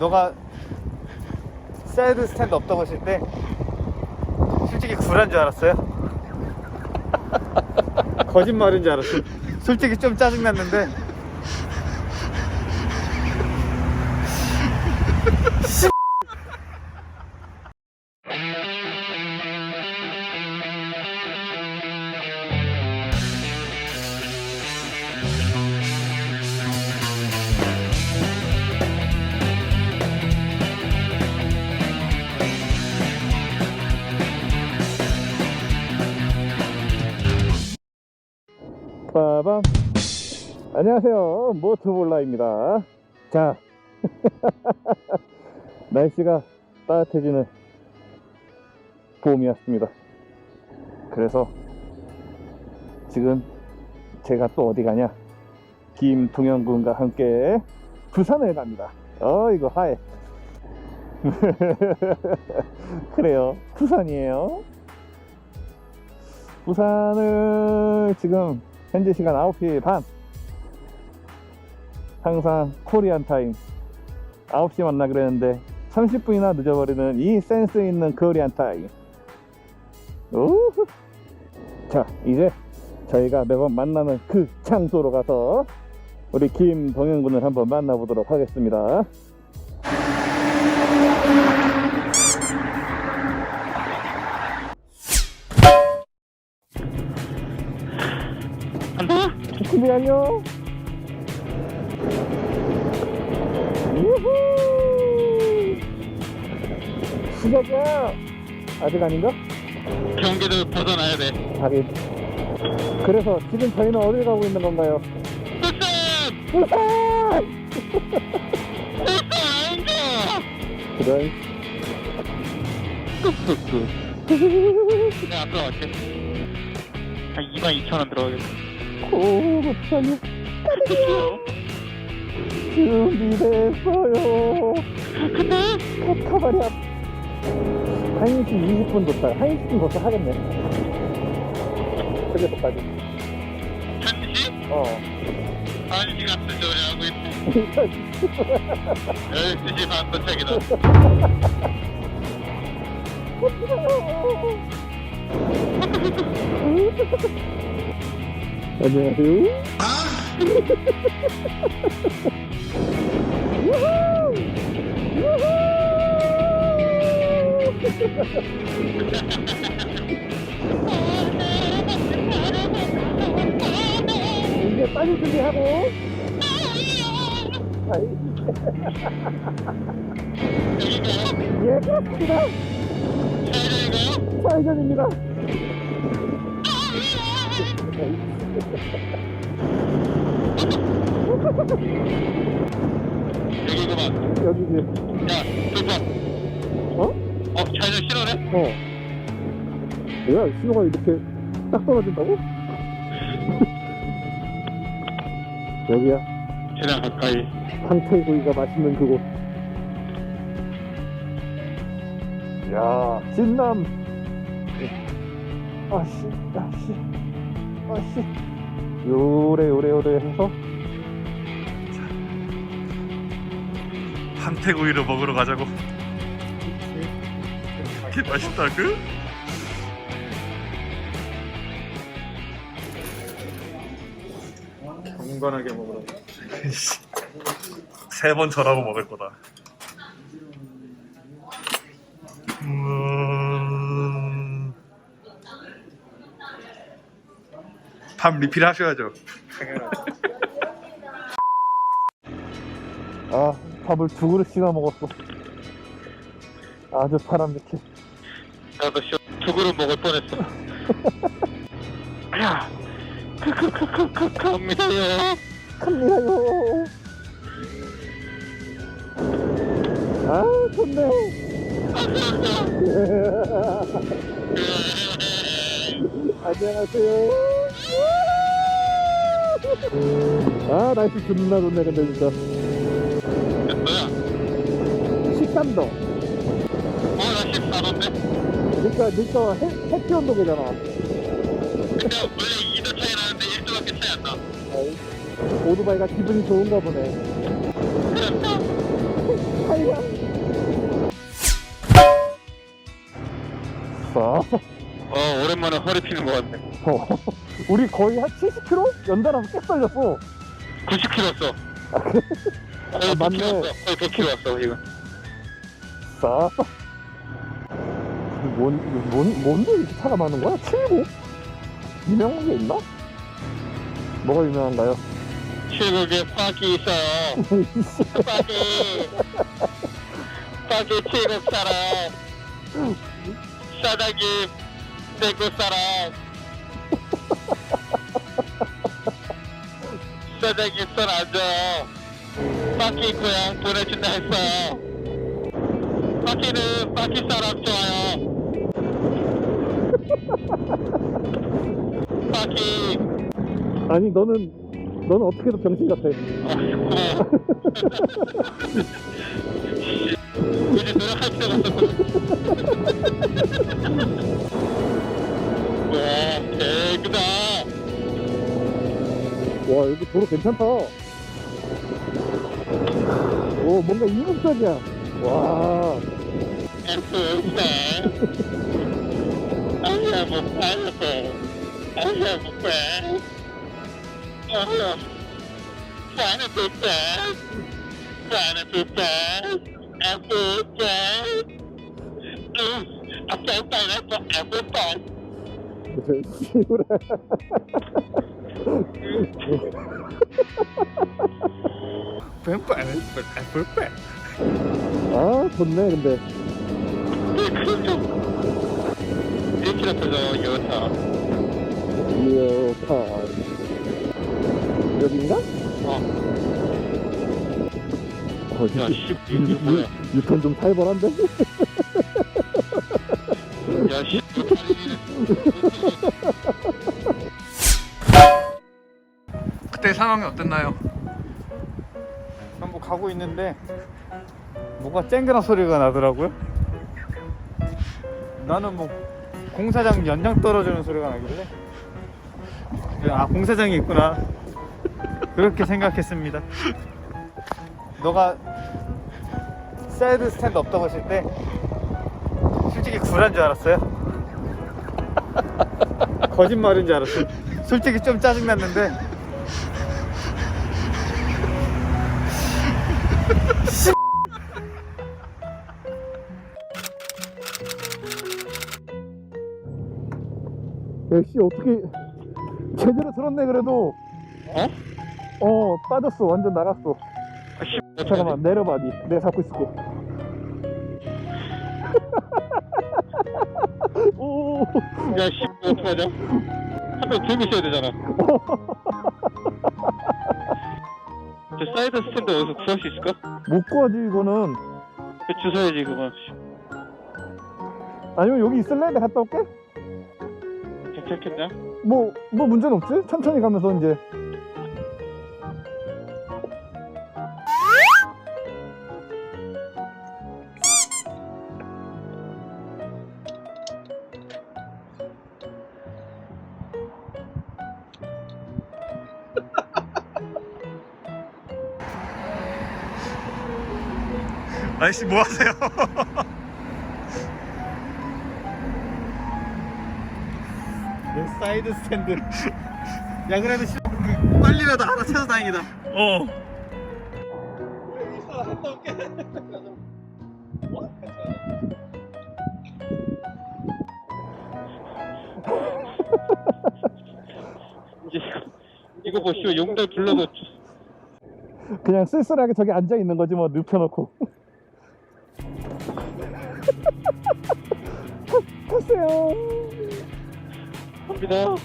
너가 사이드 스탠드 없다고 했을 때 솔직히 구란 줄 알았어요. 거짓말인 줄 알았어. 솔직히 좀 짜증났는데 빠밤. 안녕하세요, 모토볼라입니다. 자 날씨가 따뜻해지는 봄이 왔습니다. 그래서 지금 제가 또 어디 가냐, 김동현 군과 함께 부산을 갑니다. 이거 하해. 그래요, 부산이에요. 부산을 지금 현재 시간 9시 반. 항상 코리안 타임 9시 만나 그랬는데 30분이나 늦어버리는 이 센스 있는 코리안 타임. 우후. 자, 이제 저희가 매번 만나는 그 장소로 가서 우리 김동현 군을 한번 만나보도록 하겠습니다. 준비 안녕. 우후. 시작이야. 아직 아닌가? 경기도 벗어나야 돼. 하긴. 그래서 지금 저희는 어딜 가고 있는 건가요? 부산! 부산! 부산! 그래. 내가 앞으로 갈게. 한 22,000원 들어가겠다. 오, 부산이 준비됐어요. 근데? 가발이 앞 1시 20분 도착. 1시쯤 도착하겠네. 그래서까지. 현지? 1시 같은 소리 하고 있어. 12시 반 도착이다. 안녕하세요. 이제 빨리 준비하고. 예, 그렇습니다. 사회전입니다. 여기구만. 여기지. 야, 불법. 차이는 싫어래? 뭐야, 신호가 이렇게 딱 떨어진다고? 여기야. 최대한 가까이. 황태구이가 맛있는 그곳. 야, 진남. 아씨. 요래 해서 황태구이를 먹으러 가자고. 이렇게 맛있다고? 경건하게 먹으러. 3번 절하고 먹을 거다. 밥 리필 하셔야죠. 아, 밥을 2그릇씩이나 먹었어. 아주 바람직해. 나도 두 그릇 먹을 뻔했어. 야, 갑니다요. 갑니다요. 아, 좋네. 안녕하세요. 아, 날씨 존나 좋네. 근데 진짜 몇 도야? 13도. 나 14도인데? 그러니까 해피 온도계잖아. 근데 원래 2도 차이 나는데 1도밖에 차이 안 나. 오토바이가 기분이 좋은가 보네. 하이야. 오랜만에 허리 피는 것 같네. 우리 거의 한 70km? 연달아서 꽤 떨렸어. 90kg 왔어. 거의 맞네. 100kg 왔어. 거의 100kg 왔어, 지금. 싸. 뭔데 이렇게 차가 많은 거야? 70? 유명한 게 있나? 뭐가 유명한가요? 칠곡에 파기 있어요. 파기 칠곡 사람. 사장님, 대구 사람. 사장님 손 안 줘. 파기 고향 보내준다 했어. 파기는 파기 사람 좋아요. 파기. 아니 너는 어떻게도 병신 같아. 이제 노력할 필요가 없어. 와, 개구다. 와 여기 도로 괜찮다. 오 뭔가 이국적이야. 와. F4. I have a pineapple. I have a friend. Pineapple friend. Pineapple friend. Apple friend. Apple pineapple. Apple friend. 씨부라. 아 좋네 근데. 1km 터져 여타. 이어카 여긴가? 야, 씨, 이게 뭐야? 유턴 좀 살벌한데? 야, 씨, 그때 상황이 어땠나요? 전부 가고 있는데 뭐가 쨍그랑 소리가 나더라고요. 나는 뭐 공사장 연장 떨어지는 소리가 나길래 아 공사장이 있구나 그렇게 생각했습니다. 너가 사이드 스탠드 없다고 했을 때 솔직히 구란 줄 알았어요. 거짓말인 줄 알았어. 솔직히 좀 짜증났는데 야씨 어떻게 제대로 들었네 그래도. 빠졌어. 완전 나갔어. 잠깐만 내려봐 니. 내가 잡고 있을게. 오. 야, 씨, 어떡하냐? 한 명 들고 있어야 되잖아. 저 사이드 스탠드 어디서 구할 수 있을까? 못 구하지 이거는. 그 주워야지, 그거. 아니면 여기 있을래? 내가 갔다 올게. 괜찮겠냐? 뭐 문제는 없지? 천천히 가면서 이제. 아이씨 뭐 하세요? 내 사이드 스탠드. 야 그래도 빨리라도 하나 찾아 다행이다. 이거 뭐, 씨, 용달 불러도. 그냥 쓸쓸하게 저기 앉아 있는 거지 뭐 눕혀놓고. 타세요. 갑니다.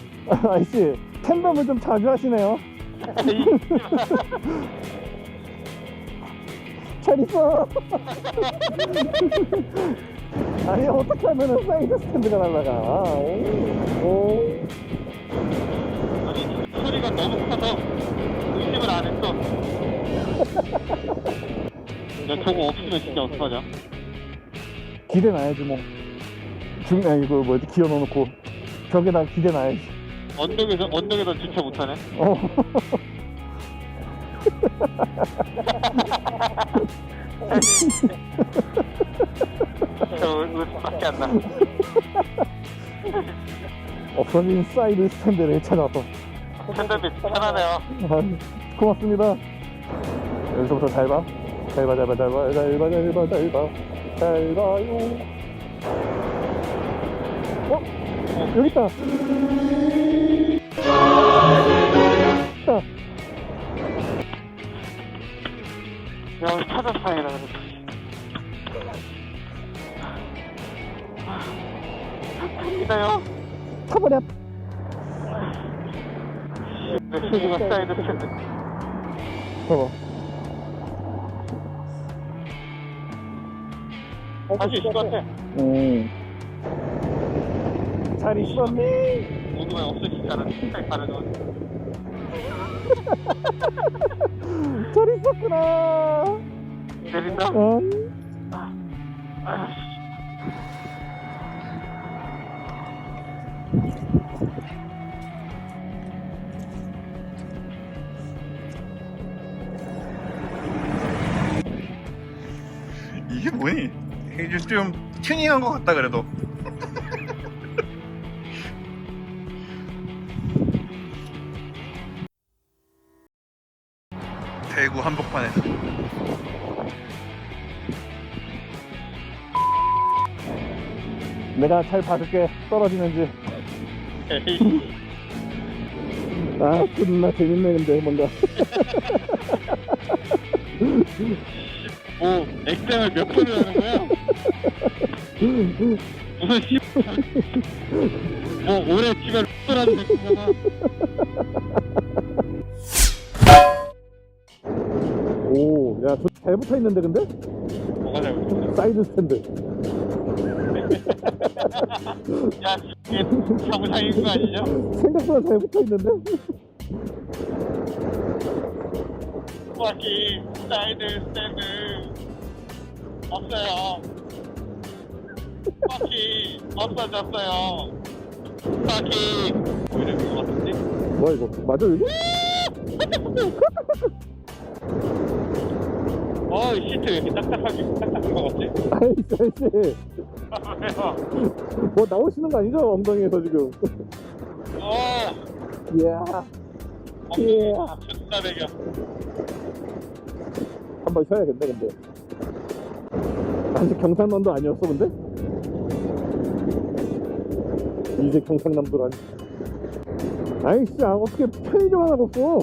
아이씨 팬덤을 좀 자주 하시네요. 잘 있어. 아니 어떻게 하면은 사이드 스탠드가 날라가. 오. 아니, 소리가 너무 커서 의심을 안 했어. 야, 저거 없으면 진짜 어떡하냐? 기대 놔야지 뭐. 아니 그 뭐지 기어 넣어놓고 벽에다 기대 놔야지. 언덕에서 주차 못하네. 저 웃음밖에 안 나. 없어진 사이드 스탠드를 찾아서. 핸들비 편하네요. 아, 고맙습니다. 여기서부터 잘 봐. 잘 봐, 잘 봐, 잘 봐, 잘 봐, 잘 봐, 잘 봐. 잘 봐요. 여기 있다. 있다. 여기 찾았어요. 갑니다요. 타버려. 메시지가 사이드 스탠드. 봐봐. 할수 있을 것 같아. 잘 있었니? 모두가 없으시잖아. 색깔 다르죠. 잘 있었구나. 내린다. 아휴. 이게 뭐니? 이게 좀 튜닝한 것 같다 그래도. 대구 한복판에서 내가 잘 봐줄게. 떨어지는지. 아, 존나 재밌네, 근데, 뭔가. 뭐 엑셈을 몇 번을 하는 거야? 무슨 씨. 뭐 올해 집에 로또라도 데리고 가나? 오, 야, 잘 붙어 있는데, 근데? 뭐가 잘못했어? 사이드 스탠드. 야, 이게 정상인 거 아니냐? 생각보다 잘 붙어 있는데? 거기 사이드 스탠드 없어요. 거기 없어졌어요. 거기 오히려 그거 같은데? 뭐야, 이거? 맞아, 여기? 시트 왜 이렇게 딱딱한 거 같지? 아이씨. 왜요? 뭐, 나오시는 거 아니죠? 엉덩이에서 지금. 이야. 엉덩이가 존나 매겨. 한번 쉬어야겠네, 근데. 아직 경상남도 아니었어, 근데? 이제 경상남도라니. 아이씨, 어떻게 편의점 하나 없어?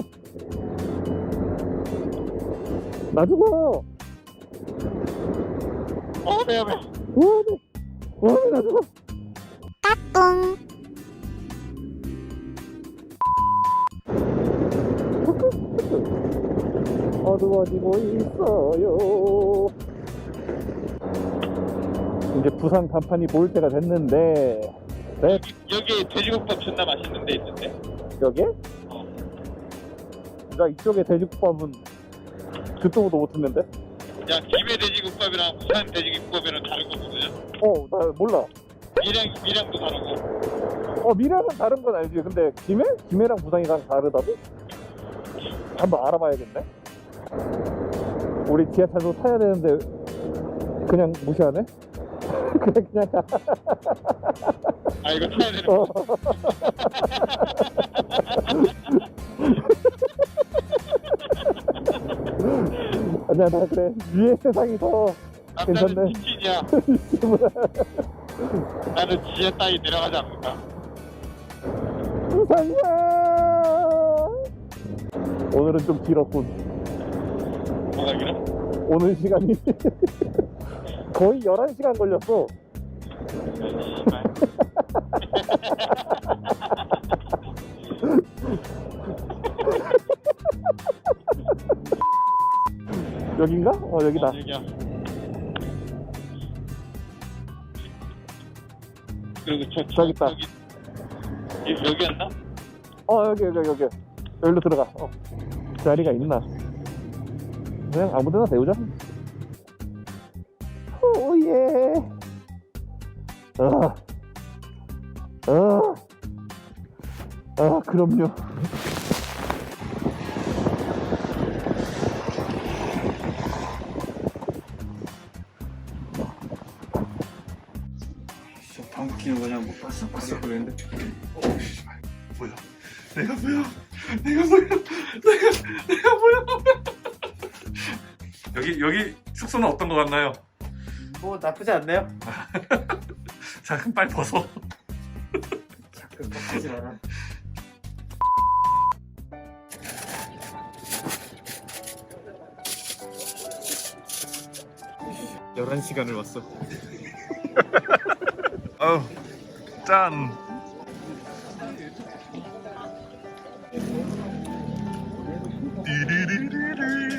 나 죽어! 매워. 나 죽어! 어두워지고 있어요. 이제 부산 간판이 보일 때가 됐는데, 네, 여기 돼지국밥 존나 맛있는 데 있는데? 여기에? 나 이쪽에 돼지국밥은 듣도 못 듣는데? 야, 김해 돼지국밥이랑 부산 돼지국밥이랑 다른 거거든요? 나 몰라. 미량도 다르고. 미래는 다른 건 알지. 근데 김해? 김해랑 부산이랑 다르다고? 한번 알아봐야겠네. 우리 지하철도 타야 되는데 그냥 무시하네? 그냥 아, 이거 타야 되는 거. 아니야, 나 그래. 위에 세상이 더 남자는 괜찮네. 미친이야. 나는 지하 따위 내려가지 않는다. 부산이야. 오늘은 좀 길었군. 뭐가 길어? 오늘 시간이 거의 11시간 걸렸어. 씨발. 여긴가? 여기다. 여기야. 그리고 저기 있다. 여기였나? 여기. 여기로 들어가. 자리가 있나? 그냥 아무데나 세우자. 오예. 그럼요. 안 굽히는 거냐 못 봤어? 봤어 그랬는데. 뭐야? 내가 뭐야? 내가 뭐야? 내가 뭐야? 여기 숙소는 어떤 거 같나요? 뭐 나쁘지 않네요. 자, 그럼 빨리 벗어. 자꾸 꺾이지 마라. 11시간을 왔어. 아우, 짠. 띠리리리리.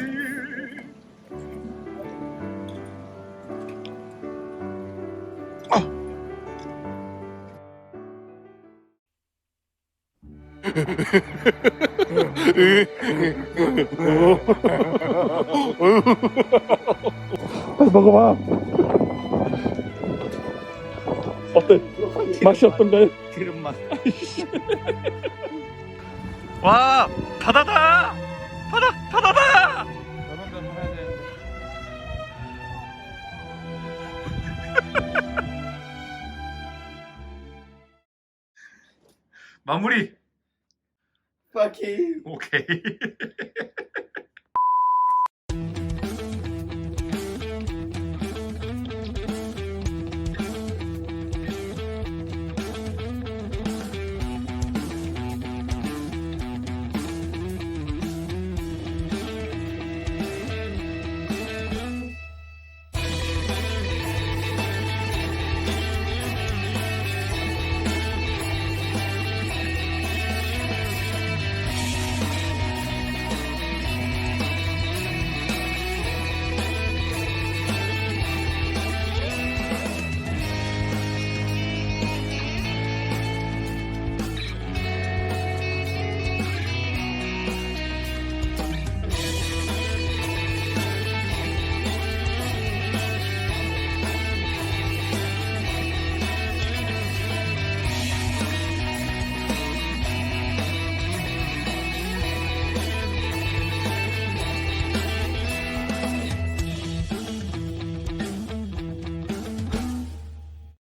빨리 먹어봐. 어때? 맛이 어떤가요? 기름 맛. 와, 바다다. 바다다. 너만 더 팔아야 되는데. 마무리. 파킹. 오케이.